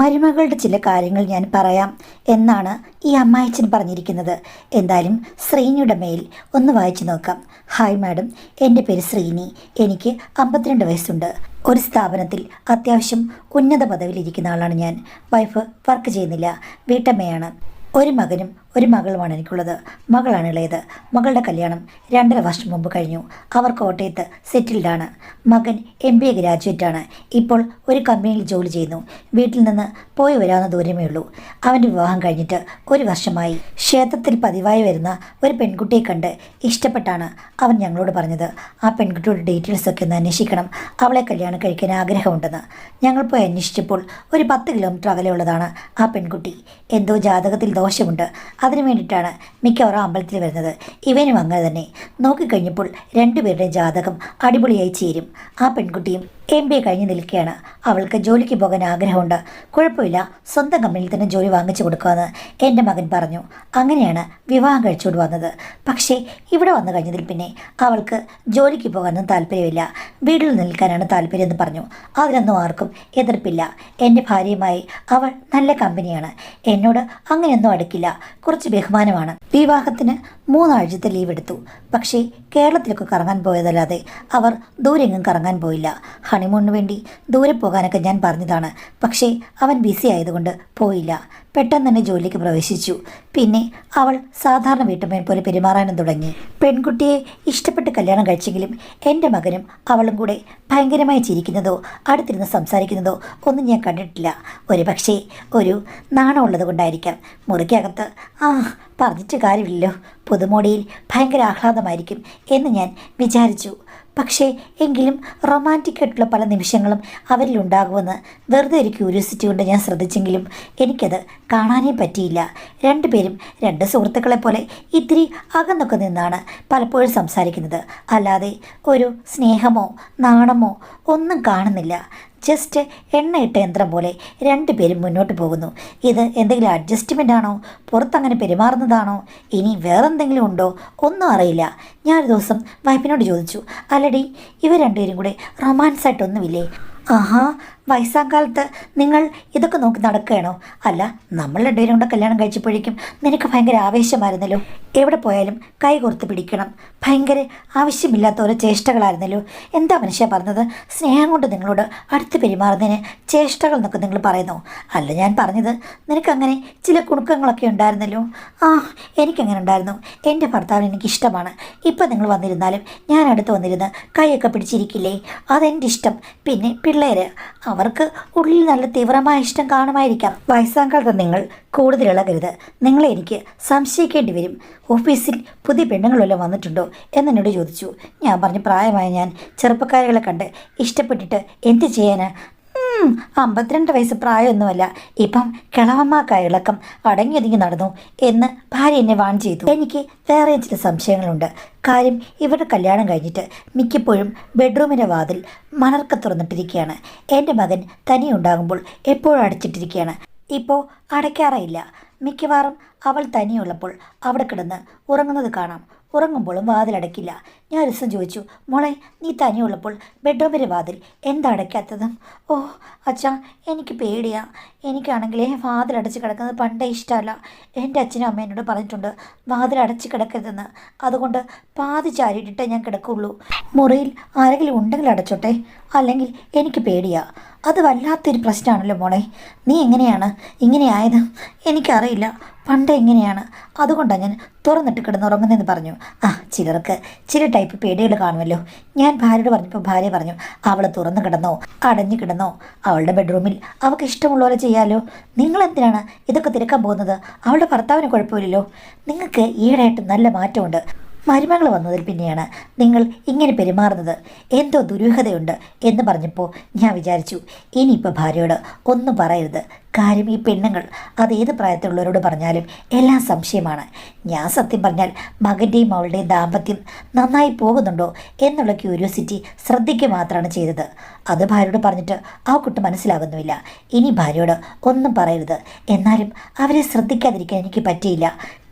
മരുമകളുടെ ചില കാര്യങ്ങൾ ഞാൻ പറയാം എന്നാണ് ഈ അമ്മായിച്ചൻ പറഞ്ഞിരിക്കുന്നത്. എന്തായാലും ശ്രീനിയുടെ മെയിൽ ഒന്ന് വായിച്ചു നോക്കാം. ഹായ് മാഡം, എൻ്റെ പേര് ശ്രീനി. എനിക്ക് 52 വയസ്സുണ്ട്. ഒരു സ്ഥാപനത്തിൽ അത്യാവശ്യം ഉന്നത പദവിയിലിരിക്കുന്ന ആളാണ് ഞാൻ. വൈഫ് വർക്ക് ചെയ്യുന്നില്ല, വീട്ടമ്മയാണ്. ഒരു മകനും ഒരു മകളുമാണ് എനിക്കുള്ളത്. മകളാണ് ഇളയത്. മകളുടെ കല്യാണം 2.5 വർഷം മുമ്പ് കഴിഞ്ഞു. അവർ കോട്ടയത്ത് സെറ്റിൽഡാണ്. മകൻ MBA ഗ്രാജുവേറ്റാണ്. ഇപ്പോൾ ഒരു കമ്പനിയിൽ ജോലി ചെയ്യുന്നു. വീട്ടിൽ നിന്ന് പോയി വരാവുന്ന ദൂരമേ ഉള്ളൂ. അവൻ്റെ വിവാഹം കഴിഞ്ഞിട്ട് 1 വർഷമായി. ക്ഷേത്രത്തിൽ പതിവായി വരുന്ന ഒരു പെൺകുട്ടിയെ കണ്ട് ഇഷ്ടപ്പെട്ടാണ് അവൻ ഞങ്ങളോട് പറഞ്ഞത്. ആ പെൺകുട്ടിയുടെ ഡീറ്റെയിൽസൊക്കെ ഒന്ന് അന്വേഷിക്കണം, അവളെ കല്യാണം കഴിക്കാൻ ആഗ്രഹമുണ്ടെന്ന്. ഞങ്ങൾ പോയി അന്വേഷിച്ചപ്പോൾ ഒരു 10 കിലോമീറ്റർ അകലെയുള്ളതാണ് ആ പെൺകുട്ടി. എന്തോ ജാതകത്തിൽ ദോഷമുണ്ട്. അതിനു വേണ്ടിയിട്ടാണ് മിക്കവാറും അമ്പലത്തിൽ വരുന്നത്. ഇവനും അങ്ങനെ തന്നെ. നോക്കിക്കഴിഞ്ഞപ്പോൾ 2 പേരുടെയും ജാതകം അടിപൊളിയായി ചേരും. ആ പെൺകുട്ടിയും MBA കഴിഞ്ഞ് നിൽക്കുകയാണ്. അവൾക്ക് ജോലിക്ക് പോകാൻ ആഗ്രഹമുണ്ട്. കുഴപ്പമില്ല, സ്വന്തം കമ്പനിയിൽ തന്നെ ജോലി വാങ്ങിച്ചു കൊടുക്കുമെന്ന് എൻ്റെ മകൻ പറഞ്ഞു. അങ്ങനെയാണ് വിവാഹം കഴിച്ചുകൊണ്ട് വന്നത്. പക്ഷേ ഇവിടെ വന്നു കഴിഞ്ഞതിൽ പിന്നെ അവൾക്ക് ജോലിക്ക് പോകാനൊന്നും താല്പര്യമില്ല. വീട്ടിൽ നിൽക്കാനാണ് താല്പര്യമെന്ന് പറഞ്ഞു. അതിനൊന്നും ആർക്കും എതിർപ്പില്ല. എൻ്റെ ഭാര്യയുമായി അവൾ നല്ല കമ്പനിയാണ്. എന്നോട് അങ്ങനെയൊന്നും അടുക്കില്ല. കുറച്ച് ബഹുമാനമാണ്. വിവാഹത്തിന് 3 ആഴ്ചത്തെ ലീവ് എടുത്തു. പക്ഷേ കേരളത്തിലൊക്കെ കറങ്ങാൻ പോയതല്ലാതെ അവർ ദൂരെങ്ങും കറങ്ങാൻ പോയില്ല. ഹണിമൂണിന് വേണ്ടി ദൂരെ പോകാനൊക്കെ ഞാൻ പറഞ്ഞതാണ്. പക്ഷേ അവൻ ബിസി ആയതുകൊണ്ട് പോയില്ല. പെട്ടെന്ന് തന്നെ ജോലിക്ക് പ്രവേശിച്ചു. പിന്നെ അവൾ സാധാരണ വീട്ടമ്മയെ പോലെ പെരുമാറാനും തുടങ്ങി. പെൺകുട്ടിയെ ഇഷ്ടപ്പെട്ട് കല്യാണം കഴിച്ചെങ്കിലും എൻ്റെ മകനും അവളും കൂടെ ഭയങ്കരമായി ചിരിക്കുന്നതോ അടുത്തിരുന്ന് സംസാരിക്കുന്നതോ ഒന്നും ഞാൻ കണ്ടിട്ടില്ല. ഒരു പക്ഷേ ഒരു നാണമുള്ളത് കൊണ്ടായിരിക്കാം. മുറിക്കകത്ത് പറഞ്ഞിട്ട് കാര്യമില്ലല്ലോ, പുതുമോടിയിൽ ഭയങ്കര ആഹ്ലാദമായിരിക്കും എന്ന് ഞാൻ വിചാരിച്ചു. പക്ഷേ എങ്കിലും റൊമാൻറ്റിക് ആയിട്ടുള്ള പല നിമിഷങ്ങളും അവരിലുണ്ടാകുമെന്ന് വെറുതെ ഒരു ക്യൂരിയോസിറ്റി കൊണ്ട് ഞാൻ ശ്രദ്ധിച്ചെങ്കിലും എനിക്കത് കാണാനേ പറ്റിയില്ല. 2 പേരും 2 സുഹൃത്തുക്കളെ പോലെ ഇത്തിരി അകന്നൊക്കെ നിന്നാണ് പലപ്പോഴും സംസാരിക്കുന്നത്. അല്ലാതെ ഒരു സ്നേഹമോ നാണമോ ഒന്നും കാണുന്നില്ല. ജസ്റ്റ് എണ്ണയിട്ട യന്ത്രം പോലെ 2 പേരും മുന്നോട്ട് പോകുന്നു. ഇത് എന്തെങ്കിലും അഡ്ജസ്റ്റ്മെൻ്റ് ആണോ, പുറത്തങ്ങനെ പെരുമാറുന്നതാണോ, ഇനി വേറെന്തെങ്കിലും ഉണ്ടോ ഒന്നും അറിയില്ല. ഞാനൊരു ദിവസം വൈഫിനോട് ചോദിച്ചു, അല്ലടി ഇവർ 2 പേരും കൂടെ റൊമാൻസ് ആയിട്ടൊന്നുമില്ലേ? വയസ്സാം കാലത്ത് നിങ്ങൾ ഇതൊക്കെ നോക്കി നടക്കുകയാണോ? അല്ല, നമ്മൾ 2 പേരും കൂടെ കല്യാണം കഴിച്ചപ്പോഴേക്കും നിനക്ക് ഭയങ്കര ആവേശമായിരുന്നല്ലോ. എവിടെ പോയാലും കൈ കോർത്ത് പിടിക്കണം. ഭയങ്കര ആവശ്യമില്ലാത്ത ഓരോ ചേഷ്ടകളായിരുന്നല്ലോ. എന്താ മനുഷ്യ പറഞ്ഞത്? സ്നേഹം കൊണ്ട് നിങ്ങളോട് അടുത്ത് പെരുമാറുന്നതിന് ചേഷ്ടകൾ എന്നൊക്കെ നിങ്ങൾ പറയുന്നു. അല്ല, ഞാൻ പറഞ്ഞത് നിനക്കങ്ങനെ ചില കുണുക്കങ്ങളൊക്കെ ഉണ്ടായിരുന്നല്ലോ. എനിക്കങ്ങനെ ഉണ്ടായിരുന്നു. എൻ്റെ ഭർത്താവിന് എനിക്കിഷ്ടമാണ്. ഇപ്പം നിങ്ങൾ വന്നിരുന്നാലും ഞാൻ അടുത്ത് വന്നിരുന്ന് കൈയൊക്കെ പിടിച്ചിരിക്കില്ലേ? അതെൻ്റെ ഇഷ്ടം. പിന്നെ പിള്ളേർ, അവർക്ക് ഉള്ളിൽ നല്ല തീവ്രമായ ഇഷ്ടം കാണുമായിരിക്കാം. വയസ്സാങ്കാലത്ത് നിങ്ങൾ കൂടുതൽ ഇളകരുത്. നിങ്ങളെ എനിക്ക് സംശയിക്കേണ്ടി വരും. ഓഫീസിൽ പുതിയ പെണ്ണുങ്ങളെല്ലാം വന്നിട്ടുണ്ടോ എന്നെന്നോട് ചോദിച്ചു. ഞാൻ പറഞ്ഞു, പ്രായമായ ഞാൻ ചെറുപ്പക്കാരികളെ കണ്ട് ഇഷ്ടപ്പെട്ടിട്ട് എന്ത് ചെയ്യാന്? 52 വയസ്സ് പ്രായമൊന്നുമല്ല. ഇപ്പം കിളവന്മാർക്കായ ഇളക്കം അടങ്ങി നടന്നു എന്ന് ഭാര്യ എന്നെ വാൺ ചെയ്തു. എനിക്ക് വേറെ ചില സംശയങ്ങളുണ്ട്. കാര്യം, ഇവരുടെ കല്യാണം കഴിഞ്ഞിട്ട് മിക്കപ്പോഴും ബെഡ്റൂമിൻ്റെ വാതിൽ മലർക്ക തുറന്നിട്ടിരിക്കുകയാണ്. എൻ്റെ മകൻ തനിയുണ്ടാകുമ്പോൾ എപ്പോഴും അടച്ചിട്ടിരിക്കുകയാണ്. ഇപ്പോൾ അടയ്ക്കാറില്ല. മിക്കവാറും അവൾ തനിയുള്ളപ്പോൾ അവിടെ കിടന്ന് ഉറങ്ങുന്നത് കാണാം. ഉറങ്ങുമ്പോഴും വാതിലടയ്ക്കില്ല. ഞാൻ ഒരു ദിവസം ചോദിച്ചു, മോളെ, നീ തനിയുള്ളപ്പോൾ ബെഡ്റൂമിൻ്റെ വാതിൽ എന്താ അടയ്ക്കാത്തതും? അച്ഛാ, എനിക്ക് പേടിയാ. എനിക്കാണെങ്കിലേ വാതിലടച്ച് കിടക്കുന്നത് പണ്ടേ ഇഷ്ടമല്ല. എൻ്റെ അച്ഛനും അമ്മ എന്നോട് പറഞ്ഞിട്ടുണ്ട് വാതിലടച്ച് കിടക്കരുതെന്ന്. അതുകൊണ്ട് പാതി ചാരിയിട്ടിട്ടേ ഞാൻ കിടക്കുള്ളൂ. മുറിയിൽ ആരെങ്കിലും ഉണ്ടെങ്കിൽ അടച്ചോട്ടെ, അല്ലെങ്കിൽ എനിക്ക് പേടിയാ. അത് വല്ലാത്തൊരു പ്രശ്നമാണല്ലോ മോളെ. നീ എങ്ങനെയാണ് ഇങ്ങനെ ആയത്? എനിക്കറിയില്ല, പണ്ടേ എങ്ങനെയാണ്. അതുകൊണ്ടാണ് ഞാൻ തുറന്നിട്ട് കിടന്നുറങ്ങുന്നതെന്ന് പറഞ്ഞു. ചിലർക്ക് ചില ടൈപ്പ് പേടികൾ കാണുമല്ലോ. ഞാൻ ഭാര്യയോട് പറഞ്ഞപ്പോൾ ഭാര്യ പറഞ്ഞു, അവൾ തുറന്നു കിടന്നോ അടഞ്ഞു കിടന്നോ, അവളുടെ ബെഡ്റൂമിൽ അവൾക്ക് ഇഷ്ടമുള്ള പോലെ ചെയ്യാമല്ലോ. നിങ്ങളെന്തിനാണ് ഇതൊക്കെ തിരക്കാൻ പോകുന്നത്? അവളുടെ ഭർത്താവിന് കുഴപ്പമില്ലല്ലോ. നിങ്ങൾക്ക് ഈയിടെയായിട്ട് നല്ല മാറ്റമുണ്ട്. മരുമകൾ വന്നതിൽ പിന്നെയാണ് നിങ്ങൾ ഇങ്ങനെ പെരുമാറുന്നത്. എന്തോ ദുരൂഹതയുണ്ട് എന്ന് പറഞ്ഞപ്പോൾ ഞാൻ വിചാരിച്ചു, ഇനിയിപ്പോൾ ഭാര്യയോട് ഒന്നും പറയരുത്. കാര്യം, ഈ പെണ്ണുങ്ങൾ അതേത് പ്രായത്തിലുള്ളവരോട് പറഞ്ഞാലും എല്ലാം സംശയമാണ്. ഞാൻ സത്യം പറഞ്ഞാൽ മകൻ്റെയും അവളുടെയും ദാമ്പത്യം നന്നായി പോകുന്നുണ്ടോ എന്നുള്ള ക്യൂരിയോസിറ്റി ശ്രദ്ധിക്കുക മാത്രമാണ് ചെയ്തത്. അത് ഭാര്യയോട് പറഞ്ഞിട്ട് ആ കുട്ടി മനസ്സിലാകുന്നുമില്ല. ഇനി ഭാര്യയോട് ഒന്നും പറയരുത്. എന്നാലും അവരെ ശ്രദ്ധിക്കാതിരിക്കാൻ എനിക്ക് പറ്റിയില്ല.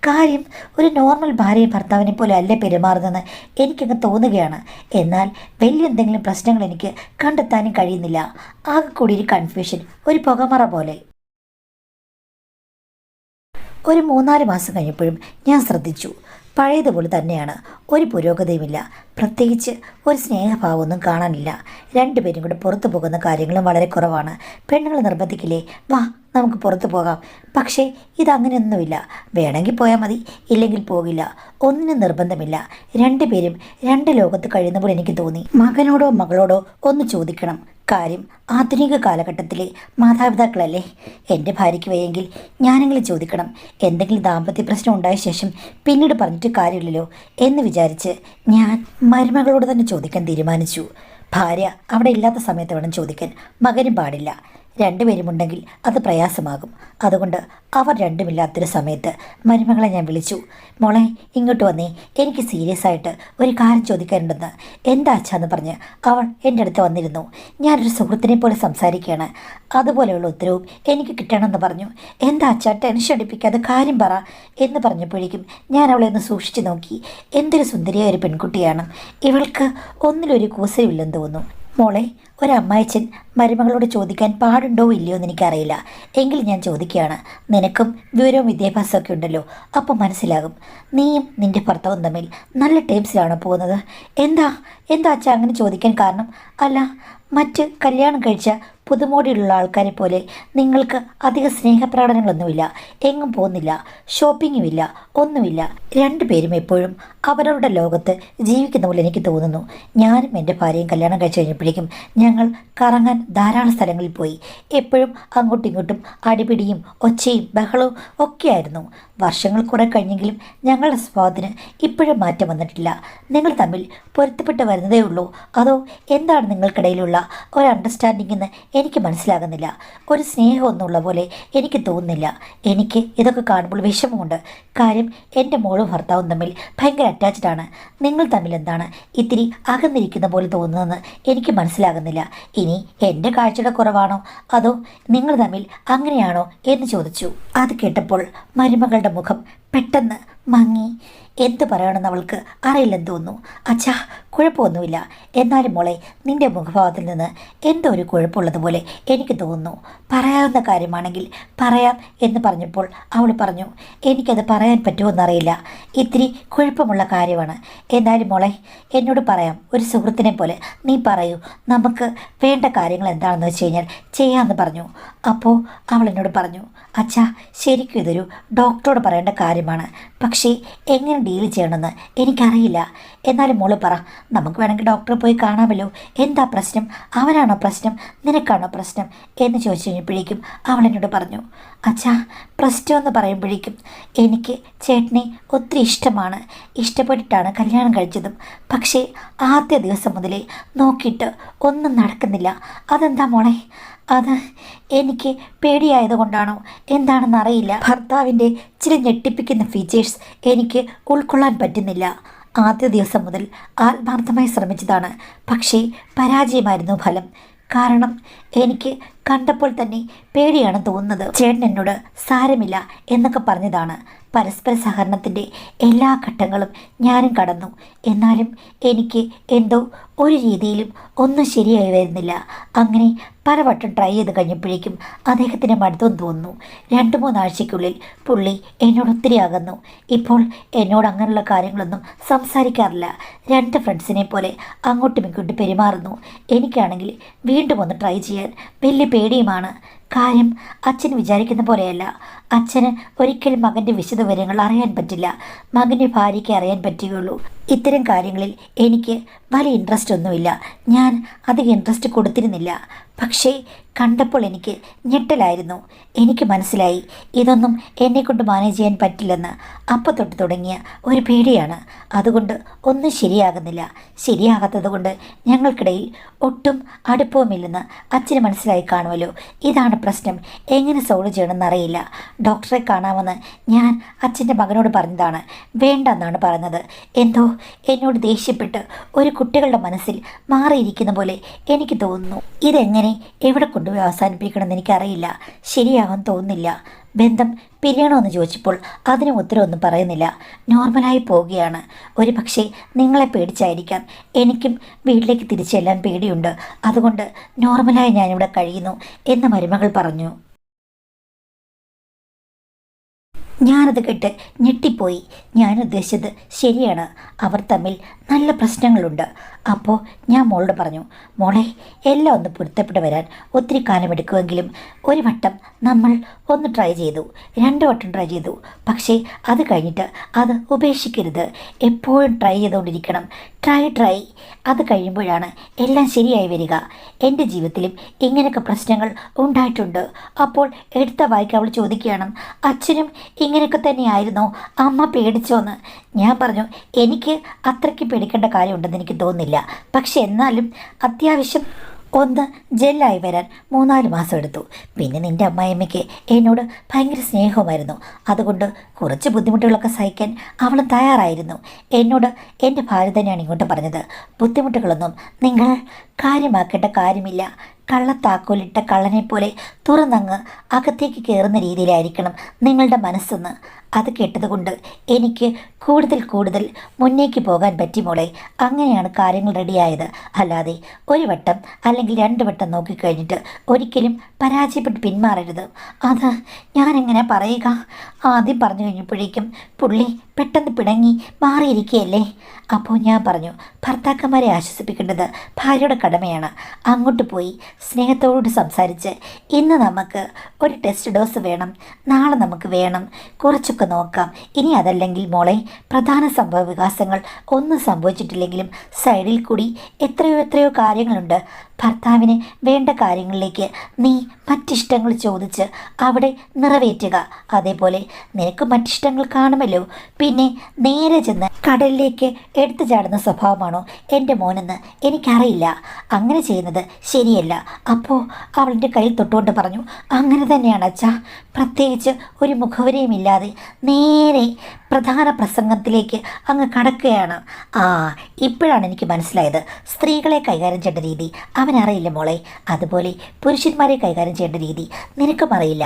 കാര്യം, ഒരു നോർമൽ ഭാര്യയും ഭർത്താവിനെ പോലെ അല്ലേ പെരുമാറുന്നതെന്ന് എനിക്കങ്ങ് തോന്നുകയാണ്. എന്നാൽ വലിയ എന്തെങ്കിലും പ്രശ്നങ്ങൾ എനിക്ക് കണ്ടെത്താനും കഴിയുന്നില്ല. ആകെ കൂടി ഒരു കൺഫ്യൂഷൻ, ഒരു പുകമറ പോലെ. ഒരു 3-4 മാസം കഴിഞ്ഞപ്പോഴും ഞാൻ ശ്രദ്ധിച്ചു, പഴയതുപോലെ തന്നെയാണ്. ഒരു പുരോഗതിയുമില്ല. പ്രത്യേകിച്ച് ഒരു സ്നേഹഭാവമൊന്നും കാണാനില്ല. രണ്ടുപേരും കൂടെ പുറത്തു പോകുന്ന കാര്യങ്ങളും വളരെ കുറവാണ്. പെണ്ണുങ്ങൾ നിർബന്ധിക്കില്ലേ, വാ നമുക്ക് പുറത്തു പോകാം. പക്ഷേ ഇതങ്ങനെയൊന്നുമില്ല. വേണമെങ്കിൽ പോയാൽ മതി, ഇല്ലെങ്കിൽ പോകില്ല. ഒന്നിനും നിർബന്ധമില്ല. രണ്ടുപേരും രണ്ട് ലോകത്ത് കഴിയുന്ന പോലെ എനിക്ക് തോന്നി. മകനോടോ മകളോടോ ഒന്ന് ചോദിക്കണം. കാര്യം ആധുനിക കാലഘട്ടത്തിലെ മാതാപിതാക്കളല്ലേ. എൻ്റെ ഭാര്യയ്ക്ക് വയ്യെങ്കിൽ ഞാനെങ്കിലും ചോദിക്കണം. എന്തെങ്കിലും ദാമ്പത്യ പ്രശ്നം ഉണ്ടായ ശേഷം പിന്നീട് പറഞ്ഞിട്ട് കാര്യമില്ലല്ലോ എന്ന് വിചാരിച്ച് ഞാൻ മരുമകളോട് തന്നെ ചോദിക്കാൻ തീരുമാനിച്ചു. ഭാര്യ അവിടെ ഇല്ലാത്ത സമയത്ത് വേണം ചോദിക്കാൻ, മകനും പാടില്ല. രണ്ടുപേരുമുണ്ടെങ്കിൽ അത് പ്രയാസമാകും. അതുകൊണ്ട് അവർ രണ്ടുമില്ലാത്തൊരു സമയത്ത് മരുമകളെ ഞാൻ വിളിച്ചു. മോളെ ഇങ്ങോട്ട് വന്നേ, എനിക്ക് സീരിയസ് ആയിട്ട് ഒരു കാര്യം ചോദിക്കാനുണ്ടെന്ന്. എന്താ അച്ഛാന്ന് പറഞ്ഞ് അവൾ എൻ്റെ അടുത്ത് വന്നിരുന്നു. ഞാനൊരു സുഹൃത്തിനെ പോലെ സംസാരിക്കുകയാണ്. അതുപോലെയുള്ള ഉത്തരവും എനിക്ക് കിട്ടണമെന്ന് പറഞ്ഞു. എന്താ അച്ഛാ, ടെൻഷൻ അടിപ്പിക്കാതെ കാര്യം പറ എന്ന് പറഞ്ഞപ്പോഴേക്കും ഞാൻ അവളെ ഒന്ന് സൂക്ഷിച്ചു നോക്കി. എന്തൊരു സുന്ദരിയായ ഒരു പെൺകുട്ടിയാണ്. ഇവൾക്ക് ഒന്നിലൊരു കൂസലുമില്ലെന്ന് തോന്നുന്നു. മോളെ, ഒരമ്മായച്ചൻ മരുമകളോട് ചോദിക്കാൻ പാടുണ്ടോ ഇല്ലയോ എന്ന് എനിക്കറിയില്ല. എങ്കിൽ ഞാൻ ചോദിക്കുകയാണ്. നിനക്കും വിവരവും വിദ്യാഭ്യാസമൊക്കെ ഉണ്ടല്ലോ, അപ്പം മനസ്സിലാകും. നീയും നിൻ്റെ ഭർത്താവും തമ്മിൽ നല്ല ടേംസിലാണോ പോകുന്നത്? എന്താ അച്ഛാ അങ്ങനെ ചോദിക്കാൻ കാരണം? അല്ല, മറ്റ് കല്യാണം കഴിച്ച പുതുമോടിയുള്ള ആൾക്കാരെ പോലെ നിങ്ങൾക്ക് അധിക സ്നേഹപ്രകടനങ്ങളൊന്നുമില്ല, എങ്ങും പോകുന്നില്ല, ഷോപ്പിങ്ങുമില്ല, ഒന്നുമില്ല. രണ്ടുപേരും എപ്പോഴും അവരവരുടെ ലോകത്ത് ജീവിക്കുന്ന പോലെ എനിക്ക് തോന്നുന്നു. ഞാനും എൻ്റെ ഭാര്യയും കല്യാണം കഴിച്ച് കഴിഞ്ഞപ്പോഴേക്കും ഞങ്ങൾ കറങ്ങാൻ ധാരാളം സ്ഥലങ്ങളിൽ പോയി. എപ്പോഴും അങ്ങോട്ടും ഇങ്ങോട്ടും അടിപിടിയും ഒച്ചയും ബഹളവും ഒക്കെയായിരുന്നു. വർഷങ്ങൾ കുറെ കഴിഞ്ഞെങ്കിലും ഞങ്ങളുടെ സ്വഭാവത്തിന് ഇപ്പോഴും മാറ്റം വന്നിട്ടില്ല. നിങ്ങൾ തമ്മിൽ പൊരുത്തപ്പെട്ട് വരുന്നതേ ഉള്ളൂ, അതോ എന്താണ് നിങ്ങൾക്കിടയിലുള്ള ഒരു അണ്ടർസ്റ്റാൻഡിംഗ് എന്ന് എനിക്ക് മനസ്സിലാകുന്നില്ല. ഒരു സ്നേഹമൊന്നുമുള്ള പോലെ എനിക്ക് തോന്നുന്നില്ല. എനിക്ക് ഇതൊക്കെ കാണുമ്പോൾ വിഷമമുണ്ട്. കാര്യം എൻ്റെ മോളും ഭർത്താവും തമ്മിൽ ഭയങ്കര അറ്റാച്ച്ഡാണ്. നിങ്ങൾ തമ്മിൽ എന്താണ് ഇത്തിരി അകന്നിരിക്കുന്ന പോലെ തോന്നുന്നതെന്ന് എനിക്ക് മനസ്സിലാകുന്നില്ല. ഇനി എൻ്റെ കാഴ്ചയുടെ കുറവാണോ അതോ നിങ്ങൾ തമ്മിൽ അങ്ങനെയാണോ എന്ന് ചോദിച്ചു. അത് കേട്ടപ്പോൾ മരുമകളുടെ മുഖം പെട്ടെന്ന് മങ്ങി. എന്ത് പറയണമെന്ന് അവൾക്ക് അറിയില്ലെന്ന് തോന്നുന്നു. അച്ഛാ, കുഴപ്പമൊന്നുമില്ല. എന്നാലും മോളെ, നിൻ്റെ മുഖഭാവത്തിൽ നിന്ന് എന്തോ ഒരു കുഴപ്പമുള്ളതുപോലെ എനിക്ക് തോന്നുന്നു. പറയാവുന്ന കാര്യമാണെങ്കിൽ പറയാം എന്ന് പറഞ്ഞപ്പോൾ അവൾ പറഞ്ഞു, എനിക്കത് പറയാൻ പറ്റുമോയെന്നറിയില്ല. ഇത്തിരി കുഴപ്പമുള്ള കാര്യമാണ്. എന്നാലും മോളെ, എന്നോട് പറയാം, ഒരു സുഹൃത്തിനെ പോലെ നീ പറയൂ. നമുക്ക് വേണ്ട കാര്യങ്ങൾ എന്താണെന്ന് വെച്ച് കഴിഞ്ഞാൽ ചെയ്യാമെന്ന് പറഞ്ഞു. അപ്പോൾ അവൾ എന്നോട് പറഞ്ഞു, അച്ഛാ, ശരിക്കും ഇതൊരു ഡോക്ടറോട് പറയേണ്ട കാര്യമാണ്. പക്ഷേ എങ്ങനെ ഡീൽ ചെയ്യണമെന്ന് എനിക്കറിയില്ല. എന്നാലും മോള് പറ, നമുക്ക് വേണമെങ്കിൽ ഡോക്ടറെ പോയി കാണാമല്ലോ. എന്താ പ്രശ്നം? അവനാണോ പ്രശ്നം, നിനക്കാണോ പ്രശ്നം എന്ന് ചോദിച്ചു കഴിഞ്ഞപ്പോഴേക്കും അവൾ എന്നോട് പറഞ്ഞു, അച്ഛാ, പ്രശ്നമെന്ന് പറയുമ്പോഴേക്കും എനിക്ക് ചേട്ടനെ ഒത്തിരി ഇഷ്ടമാണ്. ഇഷ്ടപ്പെട്ടിട്ടാണ് കല്യാണം കഴിച്ചതും. പക്ഷേ ആദ്യ ദിവസം മുതലേ നോക്കിയിട്ട് ഒന്നും നടക്കുന്നില്ല. അതെന്താ മോളെ? അത് എനിക്ക് പേടിയായതുകൊണ്ടാണോ എന്താണെന്നറിയില്ല. ഭർത്താവിൻ്റെ ചില ഞെട്ടിപ്പിക്കുന്ന ഫീച്ചേഴ്സ് എനിക്ക് ഉൾക്കൊള്ളാൻ പറ്റുന്നില്ല. ആദ്യ ദിവസം മുതൽ ആത്മാർത്ഥമായി ശ്രമിച്ചതാണ്, പക്ഷേ പരാജയമായിരുന്നു ഫലം. കാരണം എനിക്ക് കണ്ടപ്പോൾ തന്നെ പേടിയാണ് തോന്നുന്നത്. ചേട്ടൻ എന്നോട് സാരമില്ല എന്നൊക്കെ പറഞ്ഞതാണ്. പരസ്പര സഹകരണത്തിൻ്റെ എല്ലാ ഘട്ടങ്ങളും ഞാനും കടന്നു. എന്നാലും എനിക്ക് എന്തോ ഒരു രീതിയിലും ഒന്നും ശരിയായി വരുന്നില്ല. അങ്ങനെ പലവട്ടം ട്രൈ ചെയ്ത് കഴിഞ്ഞപ്പോഴേക്കും അദ്ദേഹത്തിന് മടുത്തെന്ന് തോന്നുന്നു. 2-3 ആഴ്ചയ്ക്കുള്ളിൽ പുള്ളി എന്നോട് ഒത്തിരി അകന്നു. ഇപ്പോൾ എന്നോട് അങ്ങനെയുള്ള കാര്യങ്ങളൊന്നും സംസാരിക്കാറില്ല. 2 ഫ്രണ്ട്സിനെ പോലെ അങ്ങോട്ടും ഇങ്ങോട്ടും പെരുമാറുന്നു. എനിക്കാണെങ്കിൽ വീണ്ടും ഒന്ന് ട്രൈ ചെയ്യാൻ വലിയ പേടിയുമാണ്. കാര്യം അച്ഛൻ വിചാരിക്കുന്ന പോലെയല്ല. അച്ഛന് ഒരിക്കലും മകൻ്റെ വിശദവിവരങ്ങൾ അറിയാൻ പറ്റില്ല. മകൻ്റെ ഭാര്യയ്ക്ക് അറിയാൻ പറ്റുകയുള്ളൂ. ഇത്തരം കാര്യങ്ങളിൽ എനിക്ക് വലിയ ഇൻട്രസ്റ്റ് ഒന്നുമില്ല. ഞാൻ അധികം ഇൻട്രസ്റ്റ് കൊടുത്തിരുന്നില്ല. പക്ഷേ കണ്ടപ്പോൾ എനിക്ക് ഞെട്ടലായിരുന്നു. എനിക്ക് മനസ്സിലായി ഇതൊന്നും എന്നെക്കൊണ്ട് മാനേജ് ചെയ്യാൻ പറ്റില്ലെന്ന്. അപ്പം തൊട്ട് തുടങ്ങിയ ഒരു പേടിയാണ്. അതുകൊണ്ട് ഒന്നും ശരിയാകുന്നില്ല. ശരിയാകാത്തത് കൊണ്ട് ഞങ്ങൾക്കിടയിൽ ഒട്ടും അടുപ്പവുമില്ലെന്ന് അച്ഛന് മനസ്സിലായി കാണുമല്ലോ. ഇതാണ് പ്രശ്നം. എങ്ങനെ സോൾവ് ചെയ്യണമെന്നറിയില്ല. ഡോക്ടറെ കാണാമെന്ന് ഞാൻ അച്ഛൻ്റെ മകനോട് പറഞ്ഞതാണ്. വേണ്ടെന്നാണ് പറഞ്ഞത്. എന്തോ എന്നോട് ദേഷ്യപ്പെട്ട് ഒരു കുട്ടികളുടെ മനസ്സിൽ മാറിയിരിക്കുന്ന പോലെ എനിക്ക് തോന്നുന്നു. ഇതെങ്ങനെ എവിടെ കൊണ്ടുപോയി അവസാനിപ്പിക്കണമെന്ന് എനിക്കറിയില്ല. ശരിയാവാൻ തോന്നുന്നില്ല. ബന്ധം പിരിയണമെന്ന് ചോദിച്ചപ്പോൾ അതിന് ഉത്തരവൊന്നും പറയുന്നില്ല. നോർമലായി പോവുകയാണ്. ഒരു പക്ഷേ നിങ്ങളെ പേടിച്ചായിരിക്കാം. എനിക്കും വീട്ടിലേക്ക് തിരിച്ചെല്ലാൻ പേടിയുണ്ട്. അതുകൊണ്ട് നോർമലായി ഞാനിവിടെ കഴിയുന്നു എന്ന് മരുമകൾ പറഞ്ഞു. ഞാനത് കേട്ട് ഞെട്ടിപ്പോയി. ഞാൻ ഉദ്ദേശിച്ചത് ശരിയാണ്, അവർ തമ്മിൽ നല്ല പ്രശ്നങ്ങളുണ്ട്. അപ്പോൾ ഞാൻ മോളോട് പറഞ്ഞു, മോളെ എല്ലാം ഒന്ന് പൊരുത്തപ്പെട്ട് വരാൻ ഒത്തിരി കാലമെടുക്കുമെങ്കിലും ഒരു വട്ടം നമ്മൾ ഒന്ന് ട്രൈ ചെയ്തു, 2 വട്ടം ട്രൈ ചെയ്തു. പക്ഷേ അത് കഴിഞ്ഞിട്ട് അത് ഉപേക്ഷിക്കരുത്, എപ്പോഴും ട്രൈ ചെയ്തുകൊണ്ടിരിക്കണം. ട്രൈ അത് കഴിയുമ്പോഴാണ് എല്ലാം ശരിയായി വരിക. എൻ്റെ ജീവിതത്തിലും ഇങ്ങനെയൊക്കെ പ്രശ്നങ്ങൾ ഉണ്ടായിട്ടുണ്ട്. അപ്പോൾ എടുത്ത വായിക്ക് അവൾ ചോദിക്കുകയാണ്, അച്ഛനും ഇങ്ങനെയൊക്കെ തന്നെയായിരുന്നോ, അമ്മ പേടിച്ചോന്ന്. ഞാൻ പറഞ്ഞു, എനിക്ക് അത്രയ്ക്ക് പേടിക്കേണ്ട കാര്യമുണ്ടെന്ന് എനിക്ക് തോന്നുന്നില്ല. പക്ഷെ എന്നാലും അത്യാവശ്യം ഒന്ന് ജെല്ലായി വരാൻ 3-4 മാസം എടുത്തു. പിന്നെ നിൻ്റെ അമ്മായിയമ്മയ്ക്ക് എന്നോട് ഭയങ്കര സ്നേഹമായിരുന്നു. അതുകൊണ്ട് കുറച്ച് ബുദ്ധിമുട്ടുകളൊക്കെ സഹിക്കാൻ അവൾ തയ്യാറായിരുന്നു. എന്നോട് എൻ്റെ ഭാര്യ തന്നെയാണ് ഇങ്ങോട്ട് പറഞ്ഞത്, ബുദ്ധിമുട്ടുകളൊന്നും നിങ്ങൾ കാര്യമാക്കേണ്ട കാര്യമില്ല. കള്ളത്താക്കോലിട്ട കള്ളനെ പോലെ തുറന്നങ്ങ് അകത്തേക്ക് കയറുന്ന രീതിയിലായിരിക്കണം നിങ്ങളുടെ മനസ്സെന്ന്. അത് കേട്ടതുകൊണ്ട് എനിക്ക് കൂടുതൽ മുന്നേക്ക് പോകാൻ പറ്റി മോളെ. അങ്ങനെയാണ് കാര്യങ്ങൾ റെഡിയായത്. അല്ലാതെ ഒരു വട്ടം അല്ലെങ്കിൽ 2 വട്ടം നോക്കിക്കഴിഞ്ഞിട്ട് ഒരിക്കലും പരാജയപ്പെട്ട് പിന്മാറരുത്. അത് ഞാനെങ്ങനെ പറയുക? ആദ്യം പറഞ്ഞു കഴിഞ്ഞപ്പോഴേക്കും പുള്ളി പെട്ടെന്ന് പിണങ്ങി മാറിയിരിക്കുകയല്ലേ. അപ്പോൾ ഞാൻ പറഞ്ഞു, ഭർത്താക്കന്മാരെ ആശ്വസിപ്പിക്കേണ്ടത് ഭാര്യയുടെ കടമയാണ്. അങ്ങോട്ട് പോയി സ്നേഹത്തോട് സംസാരിച്ച്, ഇന്ന് നമുക്ക് ഒരു ടെസ്റ്റ് ഡോസ് വേണം, നാളെ നമുക്ക് വേണം, കുറച്ചൊക്കെ നോക്കാം. ഇനി അതല്ലെങ്കിൽ മോളെ, പ്രധാന സംഭവ വികാസങ്ങൾ ഒന്നും സംഭവിച്ചിട്ടില്ലെങ്കിലും സൈഡിൽ കൂടി എത്രയോ കാര്യങ്ങളുണ്ട്. ഭർത്താവിന് വേണ്ട കാര്യങ്ങളിലേക്ക് നീ മറ്റിഷ്ടങ്ങൾ ചോദിച്ച് അവിടെ നിറവേറ്റുക. അതേപോലെ നിനക്ക് മറ്റിഷ്ടങ്ങൾ കാണുമല്ലോ, പിന്നെ നേരെ ചെന്ന് കടലിലേക്ക് എടുത്തു ചാടുന്ന സ്വഭാവമാണോ എൻ്റെ മോനെന്ന് എനിക്കറിയില്ല. അങ്ങനെ ചെയ്യുന്നത് ശരിയല്ല. അപ്പോൾ അവളുടെ കയ്യിൽ തൊട്ടുകൊണ്ട് പറഞ്ഞു, അങ്ങനെ തന്നെയാണ് അച്ഛാ. പ്രത്യേകിച്ച് ഒരു മുഖവരയുമില്ലാതെ നേരെ പ്രധാന പ്രസംഗത്തിലേക്ക് അങ്ങ് കടക്കുകയാണ്. ഇപ്പോഴാണ് എനിക്ക് മനസ്സിലായത് സ്ത്രീകളെ കൈകാര്യം ചെയ്യേണ്ട രീതി അവനറിയില്ല മോളെ. അതുപോലെ പുരുഷന്മാരെ കൈകാര്യം ചെയ്യേണ്ട രീതി നിനക്കും അറിയില്ല.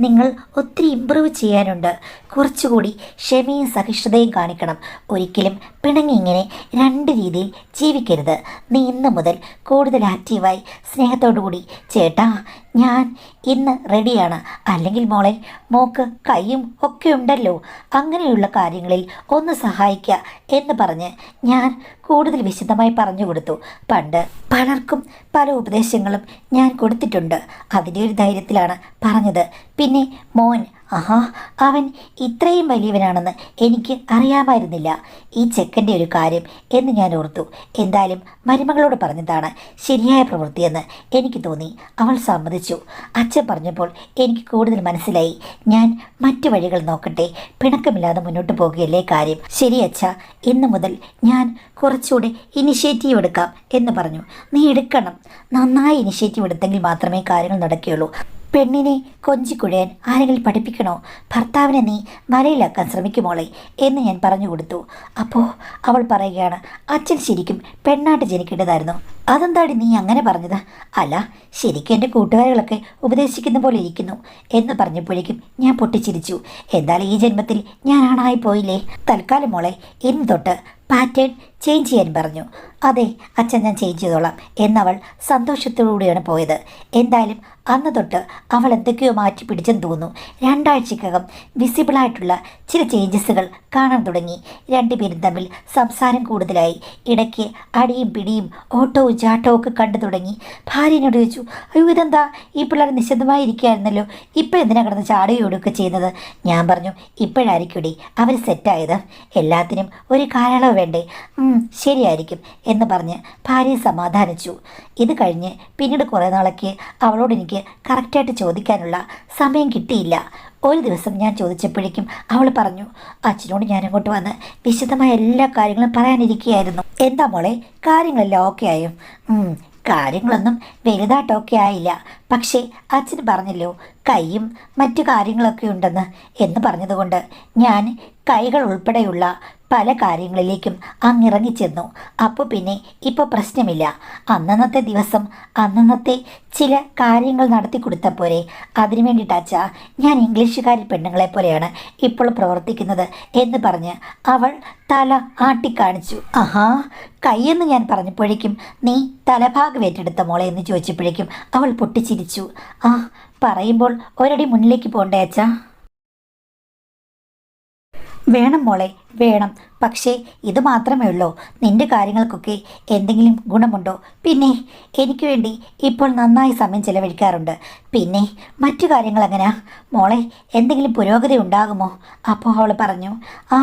നിങ്ങൾ ഒത്തിരി ഇമ്പ്രൂവ് ചെയ്യാനുണ്ട്. കുറച്ചുകൂടി ക്ഷമയും സഹിഷ്ണുതയും കാണിക്കണം. ഒരിക്കലും പിണങ്ങി ഇങ്ങനെ 2 രീതിയിൽ ജീവിക്കരുത്. നീ ഇന്ന് മുതൽ കൂടുതൽ ആക്റ്റീവായി സ്നേഹത്തോടു കൂടി, ചേട്ടാ ഞാൻ ഇന്ന് റെഡിയാണ്, അല്ലെങ്കിൽ മോളെ മോക്ക് കൈയും ഒക്കെ ഉണ്ടല്ലോ, അങ്ങനെയുള്ള കാര്യങ്ങളിൽ ഒന്ന് സഹായിക്കുക എന്ന് പറഞ്ഞ് ഞാൻ കൂടുതൽ വിശദമായി പറഞ്ഞു കൊടുത്തു. പണ്ട് പലർക്കും പല ഉപദേശങ്ങളും ഞാൻ കൊടുത്തിട്ടുണ്ട്. അതിൻ്റെ ഒരു ധൈര്യത്തിലാണ് പറഞ്ഞത്. പിന്നെ മോൻ, അവൻ ഇത്രയും വലിയവനാണെന്ന് എനിക്ക് അറിയാമായിരുന്നില്ല, ഈ ചെക്കൻ്റെ ഒരു കാര്യം എന്ന് ഞാൻ ഓർത്തു. എന്തായാലും മരുമകളോട് പറഞ്ഞതാണ് ശരിയായ പ്രവൃത്തിയെന്ന് എനിക്ക് തോന്നി. അവൾ സമ്മതിച്ചു. അച്ഛൻ പറഞ്ഞപ്പോൾ എനിക്ക് കൂടുതൽ മനസ്സിലായി. ഞാൻ മറ്റു വഴികൾ നോക്കട്ടെ, പിണക്കമില്ലാതെ മുന്നോട്ട് പോകുകയല്ലേ കാര്യം. ശരി അച്ഛാ, ഇന്നു മുതൽ ഞാൻ കുറച്ചുകൂടി ഇനിഷ്യേറ്റീവ് എടുക്കാം എന്ന് പറഞ്ഞു. നീ എടുക്കണം, നന്നായി ഇനിഷ്യേറ്റീവ് എടുത്തെങ്കിൽ മാത്രമേ കാര്യങ്ങൾ നടക്കുകയുള്ളൂ. പെണ്ണിനെ കൊഞ്ചിക്കുഴയാൻ ആരെങ്കിലും പഠിപ്പിക്കണോ? ഭർത്താവിനെ നീ വലയിലാക്കാൻ ശ്രമിക്കുമോളെ എന്ന് ഞാൻ പറഞ്ഞു കൊടുത്തു. അപ്പോൾ അവൾ പറയുകയാണ്, അച്ഛൻ ശരിക്കും പെണ്ണാട്ട് ജനിക്കേണ്ടതായിരുന്നു. അതെന്താടി നീ അങ്ങനെ പറഞ്ഞത്? അല്ല, ശരിക്കും എൻ്റെ കൂട്ടുകാരികളൊക്കെ ഉപദേശിക്കുന്ന പോലെ ഇരിക്കുന്നു എന്ന് പറഞ്ഞപ്പോഴേക്കും ഞാൻ പൊട്ടിച്ചിരിച്ചു. എന്നാൽ ഈ ജന്മത്തിൽ ഞാൻ ആണായി പോയില്ലേ. തൽക്കാലം മോളെ ഇന്ന് തൊട്ട് പാറ്റേൺ ചേഞ്ച് ചെയ്യാൻ പറഞ്ഞു. അതെ അച്ഛൻ, ഞാൻ ചേഞ്ച് ചെയ്തോളാം എന്നവൾ സന്തോഷത്തോടുകൂടിയാണ് പോയത്. എന്തായാലും അന്ന് തൊട്ട് അവൾ എന്തൊക്കെയോ മാറ്റി പിടിച്ചെന്ന് തോന്നുന്നു. 2 ആഴ്ചക്കകം വിസിബിളായിട്ടുള്ള ചില ചേഞ്ചസുകൾ കാണാൻ തുടങ്ങി. 2 പേരും തമ്മിൽ സംസാരം കൂടുതലായി. ഇടയ്ക്ക് അടിയും പിടിയും ഓട്ടവും ചാട്ടവും ഒക്കെ കണ്ടു തുടങ്ങി. ഭാര്യനോട് ചോദിച്ചു, അയ്യോ ഇതെന്താ ഈ പിള്ളേർ നിശബ്ദമായി ഇരിക്കുകയായിരുന്നല്ലോ, ഇപ്പം എന്തിനാ കിടന്ന് ചാടുകയോടൊക്കെ ചെയ്യുന്നത്? ഞാൻ പറഞ്ഞു, ഇപ്പോഴായിരിക്കൂടി അവർ സെറ്റായത്, എല്ലാത്തിനും ഒരു കാലയളവ് വേണ്ടേ. ശരിയായിരിക്കും എന്ന് പറഞ്ഞ് ഭാര്യയെ സമാധാനിച്ചു. ഇത് കഴിഞ്ഞ് പിന്നീട് കുറേ നാളേക്ക് അവളോട് എനിക്ക് കറക്റ്റായിട്ട് ചോദിക്കാനുള്ള സമയം കിട്ടിയില്ല. ഒരു ദിവസം ഞാൻ ചോദിച്ചപ്പോഴേക്കും അവൾ പറഞ്ഞു, അച്ഛനോട് ഞാനങ്ങോട്ട് വന്ന് വിശദമായ എല്ലാ കാര്യങ്ങളും പറയാനിരിക്കുകയായിരുന്നു. എന്താ മോളെ, കാര്യങ്ങളെല്ലാം ഓക്കെ ആയോ? കാര്യങ്ങളൊന്നും വലുതായിട്ടൊക്കെ ആയില്ല, പക്ഷേ അച്ഛൻ പറഞ്ഞല്ലോ കൈയും മറ്റു കാര്യങ്ങളൊക്കെ ഉണ്ടെന്ന് എന്ന് പറഞ്ഞതുകൊണ്ട് ഞാൻ കൈകൾ ഉൾപ്പെടെയുള്ള പല കാര്യങ്ങളിലേക്കും അങ്ങിറങ്ങിച്ചെന്നു. അപ്പോൾ പിന്നെ ഇപ്പോൾ പ്രശ്നമില്ല. അന്നന്നത്തെ ദിവസം അന്നന്നത്തെ ചില കാര്യങ്ങൾ നടത്തി കൊടുത്താൽ പോരെ. അതിനു വേണ്ടിയിട്ടാച്ചാ ഞാൻ ഇംഗ്ലീഷുകാരി പെണ്ണുങ്ങളെ പോലെയാണ് ഇപ്പോൾ പ്രവർത്തിക്കുന്നത് എന്ന് പറഞ്ഞ് അവൾ തല ആട്ടിക്കാണിച്ചു. കൈയെന്ന് ഞാൻ പറഞ്ഞപ്പോഴേക്കും നീ തലഭാഗം ഏറ്റെടുത്ത മോളെ എന്ന് ചോദിച്ചപ്പോഴേക്കും അവൾ പൊട്ടിച്ചിരിച്ചു. പറയുമ്പോൾ ഒരടി മുന്നിലേക്ക് പോകണ്ടേ അച്ഛാ? വേണം മോളെ, വേണം. പക്ഷേ ഇത് മാത്രമേ ഉള്ളൂ. നിന്റെ കാര്യങ്ങൾക്കൊക്കെ എന്തെങ്കിലും ഗുണമുണ്ടോ? പിന്നെ എനിക്ക് വേണ്ടി ഇപ്പോൾ നന്നായി സമയം ചെലവഴിക്കാറുണ്ട്. പിന്നെ മറ്റു കാര്യങ്ങൾ എങ്ങനെയാ മോളെ? എന്തെങ്കിലും പുരോഗതി ഉണ്ടാകുമോ? അപ്പോൾ അവൾ പറഞ്ഞു, ആ,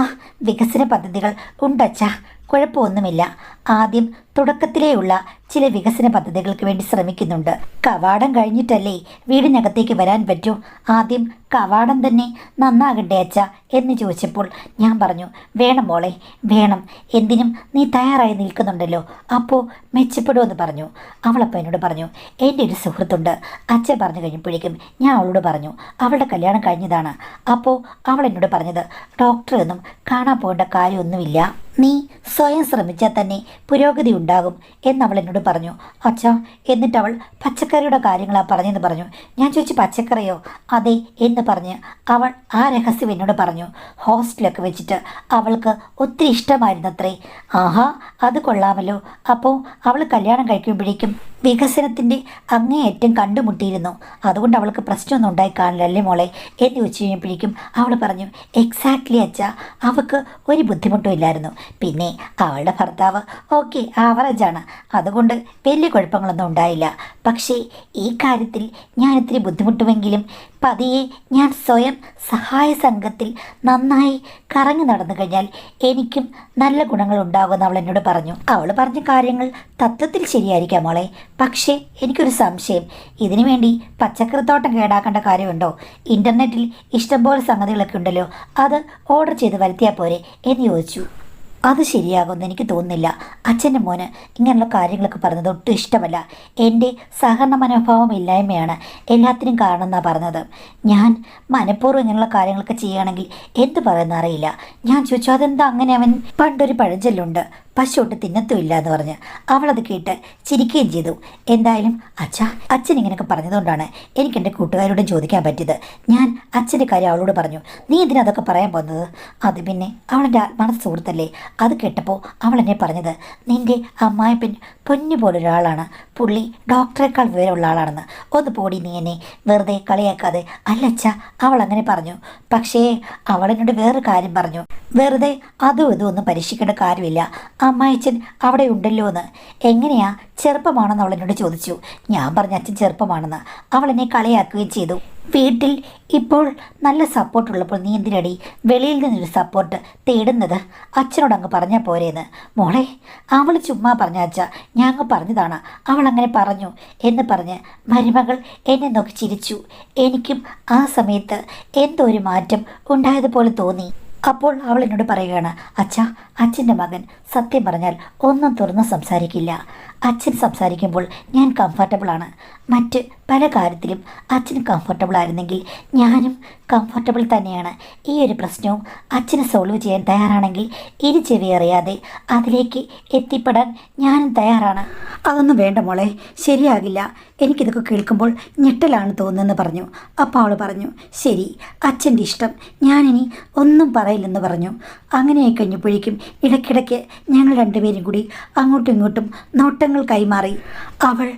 വികസന പദ്ധതികൾ ഉണ്ടച്ചാ, കുഴപ്പമൊന്നുമില്ല. ആദ്യം തുടക്കത്തിലേയുള്ള ചില വികസന പദ്ധതികൾക്ക് വേണ്ടി ശ്രമിക്കുന്നുണ്ട്. കവാടം കഴിഞ്ഞിട്ടല്ലേ വീടിനകത്തേക്ക് വരാൻ പറ്റൂ. ആദ്യം കവാടം തന്നെ നന്നാകണ്ടേ അച്ഛ എന്ന് ചോദിച്ചപ്പോൾ ഞാൻ പറഞ്ഞു, വേണം മോളെ, വേണം. എന്തിനും നീ തയ്യാറായി നിൽക്കുന്നുണ്ടല്ലോ, അപ്പോൾ മെച്ചപ്പെടുമെന്ന് പറഞ്ഞു. അവളപ്പോൾ എന്നോട് പറഞ്ഞു, എൻ്റെ ഒരു സുഹൃത്തുണ്ട്. അച്ഛൻ പറഞ്ഞു കഴിഞ്ഞപ്പോഴേക്കും ഞാൻ അവളോട് പറഞ്ഞു, അവളുടെ കല്യാണം കഴിഞ്ഞതാണ്. അപ്പോൾ അവൾ എന്നോട് പറഞ്ഞത്, ഡോക്ടറൊന്നും കാണാൻ പോകേണ്ട കാര്യമൊന്നുമില്ല, നീ സ്വയം ശ്രമിച്ചാൽ തന്നെ പുരോഗതി ഉണ്ടാകും എന്നവൾ എന്നോട് പറഞ്ഞു. അച്ഛാ, എന്നിട്ട് അവൾ പച്ചക്കറിയുടെ കാര്യങ്ങളാണ് പറഞ്ഞെന്ന് പറഞ്ഞു. ഞാൻ ചോദിച്ചു, പച്ചക്കറിയോ? അതെ എന്ന് പറഞ്ഞ് അവൾ ആ രഹസ്യം എന്നോട് പറഞ്ഞു. ഹോസ്റ്റലൊക്കെ വെച്ചിട്ട് അവൾക്ക് ഒത്തിരി ഇഷ്ടമായിരുന്നത്രേ. ആഹാ, അത് കൊള്ളാമല്ലോ. അപ്പോൾ അവൾ കല്യാണം കഴിക്കുമ്പോഴേക്കും വികസനത്തിൻ്റെ അങ്ങേയറ്റം കണ്ടുമുട്ടിയിരുന്നു. അതുകൊണ്ട് അവൾക്ക് പ്രശ്നമൊന്നും ഉണ്ടായി കാണില്ലല്ലേ മോളെ എന്ന് ചോദിച്ചു കഴിഞ്ഞപ്പോഴേക്കും അവൾ പറഞ്ഞു, എക്സാക്ട്ലി അച്ഛാ, അവൾക്ക് ഒരു ബുദ്ധിമുട്ടും ഇല്ലായിരുന്നു. പിന്നെ അവളുടെ ഭർത്താവ് ഓക്കെ ആവറേജാണ്, അതുകൊണ്ട് വലിയ കുഴപ്പങ്ങളൊന്നും ഉണ്ടായില്ല. പക്ഷേ ഈ കാര്യത്തിൽ ഞാൻ ഇത്തിരി ബുദ്ധിമുട്ടുമെങ്കിലും പതിയെ ഞാൻ സ്വയം സഹായ സംഘത്തിൽ നന്നായി കറങ്ങി നടന്നു കഴിഞ്ഞാൽ എനിക്കും നല്ല ഗുണങ്ങൾ ഉണ്ടാകുമെന്ന് അവൾ എന്നോട് പറഞ്ഞു. അവൾ പറഞ്ഞ കാര്യങ്ങൾ തത്വത്തിൽ ശരിയായിരിക്കാം മോളെ, പക്ഷേ എനിക്കൊരു സംശയം. ഇതിനു വേണ്ടി പച്ചക്കറിത്തോട്ടം കേടാക്കേണ്ട കാര്യമുണ്ടോ? ഇൻ്റർനെറ്റിൽ ഇഷ്ടംപോലെ സംഗതികളൊക്കെ ഉണ്ടല്ലോ, അത് ഓർഡർ ചെയ്ത് വരുത്തിയാൽ പോരെ എന്ന് ചോദിച്ചു. അത് ശരിയാകുമെന്ന് എനിക്ക് തോന്നുന്നില്ല. അച്ഛൻ്റെ മോന് ഇങ്ങനെയുള്ള കാര്യങ്ങളൊക്കെ പറയുന്നത് ഒട്ടും ഇഷ്ടമല്ല. എൻ്റെ സഹകരണ മനോഭാവം ഇല്ലായ്മയാണ് എല്ലാത്തിനും കാരണം എന്നാണ് പറഞ്ഞത്. ഞാൻ മനഃപൂർവ്വം ഇങ്ങനെയുള്ള കാര്യങ്ങളൊക്കെ ചെയ്യുകയാണെങ്കിൽ എന്ത് പറയുന്ന അറിയില്ല. ഞാൻ ചോദിച്ചു, അതെന്താ അങ്ങനെ? അവൻ പണ്ടൊരു പഴഞ്ചൊല്ലുണ്ട്, പശുവൊട്ട് തിന്നത്തുമില്ല എന്ന് പറഞ്ഞ്. അവളത് കേട്ട് ചിരിക്കുകയും ചെയ്തു. എന്തായാലും അച്ഛൻ ഇങ്ങനെയൊക്കെ പറഞ്ഞതുകൊണ്ടാണ് എനിക്ക് എൻ്റെ കൂട്ടുകാരോട് ചോദിക്കാൻ പറ്റിയത്. ഞാൻ അച്ഛൻ്റെ കാര്യം അവളോട് പറഞ്ഞു. നീ എന്തിനാ അതൊക്കെ പറയാൻ പോകുന്നത്? അത് പിന്നെ അവളെൻ്റെ ആത്മാർത്ഥ സുഹൃത്തല്ലേ. അത് കേട്ടപ്പോൾ അവൾ എന്നെ പറഞ്ഞത്, നിൻ്റെ അമ്മായപ്പൻ പൊന്നു പോലൊരാളാണ്, പുള്ളി ഡോക്ടറേക്കാൾ വിവരമുള്ള ആളാണെന്ന്. ഒന്ന് പോടി, നീ എന്നെ വെറുതെ കളിയാക്കാതെ. അല്ലച്ച, അവൾ അങ്ങനെ പറഞ്ഞു. പക്ഷേ അവളെന്നോട് വേറൊരു കാര്യം പറഞ്ഞു, വെറുതെ അതും ഇതും ഒന്നും പരീക്ഷിക്കേണ്ട കാര്യമില്ല, അമ്മായച്ചൻ അവിടെ ഉണ്ടല്ലോ എന്ന്. എങ്ങനെയാ, ചെറുപ്പമാണെന്ന് അവൾ എന്നോട് ചോദിച്ചു. ഞാൻ പറഞ്ഞ അച്ഛൻ ചെറുപ്പമാണെന്ന്. അവൾ എന്നെ കളിയാക്കുകയും ചെയ്തു. വീട്ടിൽ ഇപ്പോൾ നല്ല സപ്പോർട്ടുള്ളപ്പോൾ നീ എന്തിനടി വെളിയിൽ നിന്നൊരു സപ്പോർട്ട് തേടുന്നത്? അച്ഛനോട് അങ്ങ് പറഞ്ഞാൽ പോരേന്ന്. മോളെ, അവൾ ചുമ്മാ പറഞ്ഞ അച്ഛ, ഞാൻ അങ്ങ് പറഞ്ഞതാണ്, അവൾ അങ്ങനെ പറഞ്ഞു എന്ന് പറഞ്ഞ് മരുമകൾ എന്നെ നോക്കി ചിരിച്ചു. എനിക്കും ആ സമയത്ത് എന്തോ ഒരു മാറ്റം ഉണ്ടായതുപോലെ തോന്നി. അപ്പോൾ അവൾ എന്നോട് പറയുകയാണ്, അച്ഛൻ്റെ മകൻ സത്യം പറഞ്ഞാൽ ഒന്നും തുറന്ന് സംസാരിക്കില്ല. അച്ഛൻ സംസാരിക്കുമ്പോൾ ഞാൻ കംഫർട്ടബിളാണ്. മറ്റ് പല കാര്യത്തിലും അച്ഛൻ കംഫർട്ടബിൾ ആയിരുന്നെങ്കിൽ ഞാനും കംഫർട്ടബിൾ തന്നെയാണ്. ഈ ഒരു പ്രശ്നവും അച്ഛനെ സോൾവ് ചെയ്യാൻ തയ്യാറാണെങ്കിൽ ഇരു ചെവി അറിയാതെ അതിലേക്ക് എത്തിപ്പെടാൻ ഞാനും തയ്യാറാണ്. അതൊന്നും വേണ്ട മോളെ, ശരിയാകില്ല. എനിക്കിതൊക്കെ കേൾക്കുമ്പോൾ ഞെട്ടലാണ് തോന്നുന്നതെന്ന് പറഞ്ഞു. അപ്പോൾ അവൾ പറഞ്ഞു, ശരി, അച്ഛൻ്റെ ഇഷ്ടം, ഞാനിനി ഒന്നും പറയില്ലെന്ന് പറഞ്ഞു. അങ്ങനെയായി കഴിഞ്ഞപ്പോഴേക്കും ഇടയ്ക്കിടയ്ക്ക് ഞങ്ങൾ രണ്ടുപേരും കൂടി അങ്ങോട്ടും ഇങ്ങോട്ടും നോട്ടങ്ങൾ കൈമാറി. അവൾ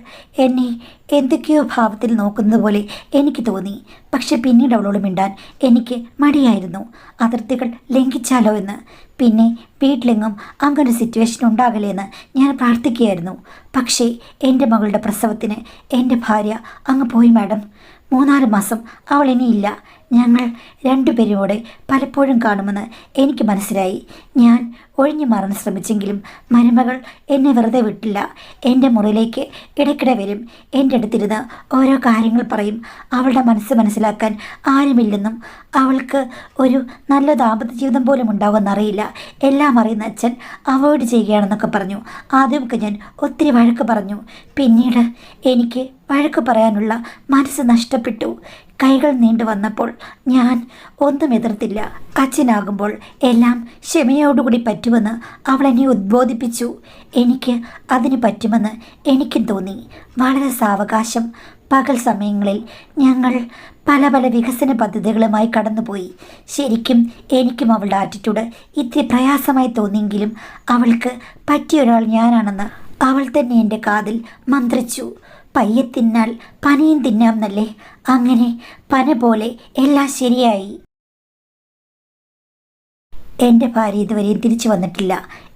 എന്നെ എന്തൊക്കെയോ ഭാവത്തിൽ നോക്കുന്നത് പോലെ എനിക്ക് തോന്നി. പക്ഷെ പിന്നീട് അവളോട് മിണ്ടാൻ എനിക്ക് മടിയായിരുന്നു, അതിർത്തികൾ ലംഘിച്ചാലോ എന്ന്. പിന്നെ വീട്ടിലെങ്ങും അങ്ങനെ സിറ്റുവേഷൻ ഉണ്ടാകില്ലേ എന്ന് ഞാൻ പ്രാർത്ഥിക്കുകയായിരുന്നു. പക്ഷേ എൻ്റെ മകളുടെ പ്രസവത്തിന് എൻ്റെ ഭാര്യ അങ്ങ് പോയി മാഡം. 3-4 മാസം അവൾ ഇനിയില്ല. ഞങ്ങൾ രണ്ടുപേരോടെ പലപ്പോഴും കാണുമെന്ന് എനിക്ക് മനസ്സിലായി. ഞാൻ ഒഴിഞ്ഞു മാറാൻ ശ്രമിച്ചെങ്കിലും മരുമകൾ എന്നെ വെറുതെ വിട്ടില്ല. എൻ്റെ മുറിയിലേക്ക് ഇടയ്ക്കിടെ വരും, എൻ്റെ അടുത്തിരുന്ന് ഓരോ കാര്യങ്ങൾ പറയും. അവളുടെ മനസ്സ് മനസ്സിലാക്കാൻ ആരുമില്ലെന്നും അവൾക്ക് ഒരു നല്ല ദാമ്പത്യ ജീവിതം പോലും ഉണ്ടാവുമെന്നറിയില്ല, എല്ലാം അറിയുന്ന അച്ഛൻ അവോയ്ഡ് ചെയ്യുകയാണെന്നൊക്കെ പറഞ്ഞു. ആദ്യമൊക്കെ ഞാൻ ഒത്തിരി വഴക്ക് പറഞ്ഞു. പിന്നീട് എനിക്ക് വഴക്ക് പറയാനുള്ള മനസ്സ് നഷ്ടപ്പെട്ടു. കൈകൾ നീണ്ടു വന്നപ്പോൾ ഞാൻ ഒന്നും എതിർത്തില്ല. അച്ഛനാകുമ്പോൾ എല്ലാം ക്ഷമയോടുകൂടി പറ്റുമെന്ന് അവൾ എന്നെ ഉദ്ബോധിപ്പിച്ചു. എനിക്ക് അതിന് പറ്റുമെന്ന് എനിക്കും തോന്നി. വളരെ സാവകാശം പകൽ സമയങ്ങളിൽ ഞങ്ങൾ പല പല വികസന പദ്ധതികളുമായി കടന്നുപോയി. ശരിക്കും എനിക്കും അവളുടെ ആറ്റിറ്റ്യൂഡ് ഇത്തിരി പ്രയാസമായി തോന്നിയെങ്കിലും അവൾക്ക് പറ്റിയൊരാൾ ഞാനാണെന്ന് അവൾ തന്നെ എൻ്റെ കാതിൽ മന്ത്രിച്ചു. പയ്യെ തിന്നാൽ പനയും തിന്നാം എന്നല്ലേ, അങ്ങനെ പന പോലെ എല്ലാം ശരിയായി. എൻ്റെ ഭാര്യ ഇതുവരെയും തിരിച്ചു വന്നിട്ടില്ല.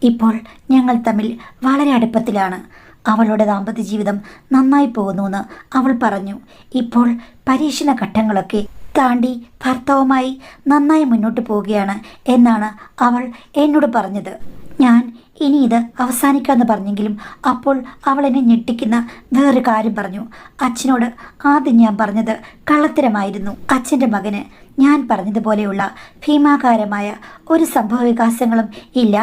ഇപ്പോൾ ഞങ്ങൾ തമ്മിൽ വളരെ അടുപ്പത്തിലാണ്. അവളുടെ ദാമ്പത്യ ജീവിതം നന്നായി പോകുന്നുവെന്ന് അവൾ പറഞ്ഞു. ഇപ്പോൾ പരീക്ഷണ ഘട്ടങ്ങളൊക്കെ താണ്ടി ഭർത്താവുമായി നന്നായി മുന്നോട്ട് പോവുകയാണ് എന്നാണ് അവൾ എന്നോട് പറഞ്ഞത്. ഞാൻ ഇനി ഇത് അവസാനിക്കാമെന്ന് പറഞ്ഞെങ്കിലും അപ്പോൾ അവൾ എന്നെ ഞെട്ടിക്കുന്ന വേറൊരു കാര്യം പറഞ്ഞു. അച്ഛനോട് ആദ്യം ഞാൻ പറഞ്ഞത് കള്ളത്തരമായിരുന്നു. അച്ഛൻ്റെ മകന് ഞാൻ പറഞ്ഞതുപോലെയുള്ള ഭീമാകാരമായ ഒരു സംഭവ വികാസങ്ങളും ഇല്ല.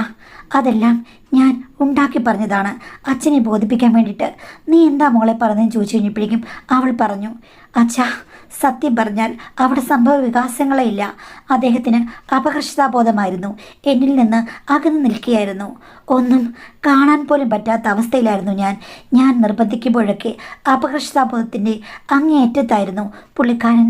അതെല്ലാം ഞാൻ ഉണ്ടാക്കി പറഞ്ഞതാണ് അച്ഛനെ ബോധിപ്പിക്കാൻ വേണ്ടിയിട്ട്. നീ എന്താ മോളെ പറഞ്ഞതെന്ന് ചോദിച്ചു കഴിഞ്ഞപ്പോഴേക്കും അവൾ പറഞ്ഞു, അച്ഛാ, സത്യം പറഞ്ഞാൽ അവിടെ സംഭവ വികാസങ്ങളേ ഇല്ല. അദ്ദേഹത്തിന് അപകർഷതാബോധമായിരുന്നു. എന്നിൽ നിന്ന് അകന്നു നിൽക്കുകയായിരുന്നു. ഒന്നും കാണാൻ പോലും പറ്റാത്ത അവസ്ഥയിലായിരുന്നു ഞാൻ നിർബന്ധിക്കുമ്പോഴൊക്കെ അപകർഷതാബോധത്തിൻ്റെ അങ്ങേയറ്റത്തായിരുന്നു പുള്ളിക്കാരൻ.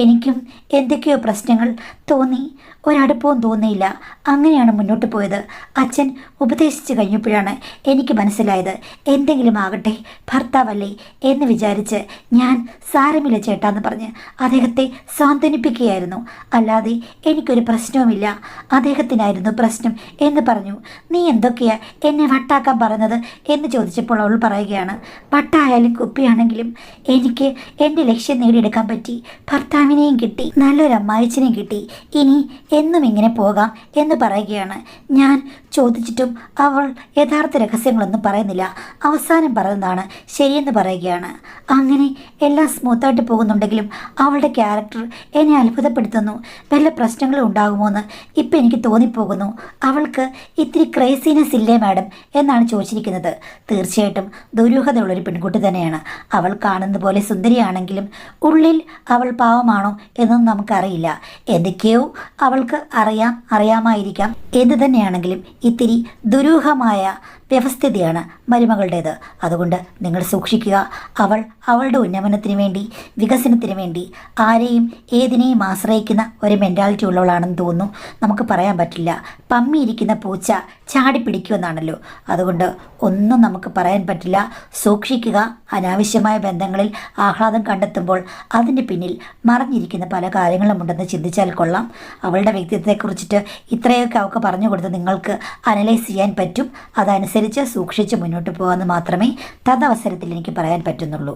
എനിക്കും എന്തൊക്കെയോ പ്രശ്നങ്ങൾ തോന്നി, ഒരടുപ്പവും തോന്നിയില്ല. അങ്ങനെയാണ് മുന്നോട്ട് പോയത്. അച്ഛൻ ഉപദേശിച്ചു കഴിഞ്ഞപ്പോഴാണ് എനിക്ക് മനസ്സിലായത്, എന്തെങ്കിലും ആകട്ടെ, ഭർത്താവല്ലേ എന്ന് വിചാരിച്ച് ഞാൻ സാരമില്ല ചേട്ടാന്ന് പറഞ്ഞ് അദ്ദേഹത്തെ സാന്ത്വനിപ്പിക്കുകയായിരുന്നു. അല്ലാതെ എനിക്കൊരു പ്രശ്നവുമില്ല, അദ്ദേഹത്തിനായിരുന്നു പ്രശ്നം എന്ന് പറഞ്ഞു. നീ എന്തൊക്കെയാ എന്നെ വട്ടാക്കാൻ പറഞ്ഞത് എന്ന് ചോദിച്ചപ്പോൾ അവൾ പറയുകയാണ്, വട്ടായാലും കുപ്പിയാണെങ്കിലും എനിക്ക് എൻ്റെ ലക്ഷ്യം നേടിയെടുക്കാൻ പറ്റി. ഭർത്താവിനെയും കിട്ടി, നല്ലൊരു അമ്മായിച്ചനെയും കിട്ടി. ഇനി എന്നും ഇങ്ങനെ പോകാം എന്ന് പറയുകയാണ്. ഞാൻ ചോദിച്ചിട്ടും അവൾ യഥാർത്ഥ രഹസ്യങ്ങളൊന്നും പറയുന്നില്ല. അവസാനം പറയുന്നതാണ് ശരിയെന്ന് പറയുകയാണ്. അങ്ങനെ എല്ലാം സ്മൂത്തായിട്ട് പോകുന്നുണ്ടെങ്കിലും അവളുടെ ക്യാരക്ടർ എന്നെ അത്ഭുതപ്പെടുത്തുന്നു. വല്ല പ്രശ്നങ്ങളും ഉണ്ടാകുമോ എന്ന് ഇപ്പം എനിക്ക് തോന്നിപ്പോകുന്നു. അവൾക്ക് ഇത്തിരി ക്രേസിനെസ് ഇല്ലേ മാഡം എന്നാണ് ചോദിച്ചിരിക്കുന്നത്. തീർച്ചയായിട്ടും ദുരൂഹതയുള്ളൊരു പെൺകുട്ടി തന്നെയാണ്. അവൾ കാണുന്ന പോലെ സുന്ദരിയാണെങ്കിലും ഉള്ളിൽ അവൾ പാവമാണോ എന്നൊന്നും നമുക്കറിയില്ല. എന്തൊക്കെയോ അവൾക്ക് അറിയാമായിരിക്കാം. എന്തു തന്നെയാണെങ്കിലും ഇത്തിരി ദുരൂഹമായ വ്യവസ്ഥിതിയാണ് മരുമകളുടേത്. അതുകൊണ്ട് നിങ്ങൾ സൂക്ഷിക്കുക. അവൾ അവളുടെ ഉന്നമനത്തിന് വേണ്ടി, വികസനത്തിന് വേണ്ടി ആരെയും ഏതിനെയും ആശ്രയിക്കുന്ന ഒരു മെൻറ്റാലിറ്റി ഉള്ളവളാണെന്ന് തോന്നുന്നു. നമുക്ക് പറയാൻ പറ്റില്ല. പമ്മിയിരിക്കുന്ന പൂച്ച ചാടിപ്പിടിക്കുമെന്നാണല്ലോ. അതുകൊണ്ട് ഒന്നും നമുക്ക് പറയാൻ പറ്റില്ല. സൂക്ഷിക്കുക. അനാവശ്യമായ ബന്ധങ്ങളിൽ ആഹ്ലാദം കണ്ടെത്തുമ്പോൾ അതിൻ്റെ പിന്നിൽ മറഞ്ഞിരിക്കുന്ന പല കാര്യങ്ങളും ഉണ്ടെന്ന് ചിന്തിച്ചാൽ കൊള്ളാം. അവളുടെ വ്യക്തിത്വത്തെക്കുറിച്ചിട്ട് ഇത്രയൊക്കെ അവൾക്ക് പറഞ്ഞു കൊടുത്ത് നിങ്ങൾക്ക് അനലൈസ് ചെയ്യാൻ പറ്റും. അതനുസരിച്ച് സൂക്ഷിച്ച് മുന്നോട്ട് പോകാമെന്ന് മാത്രമേ തദവസരത്തിൽ എനിക്ക് പറയാൻ പറ്റുന്നുള്ളൂ.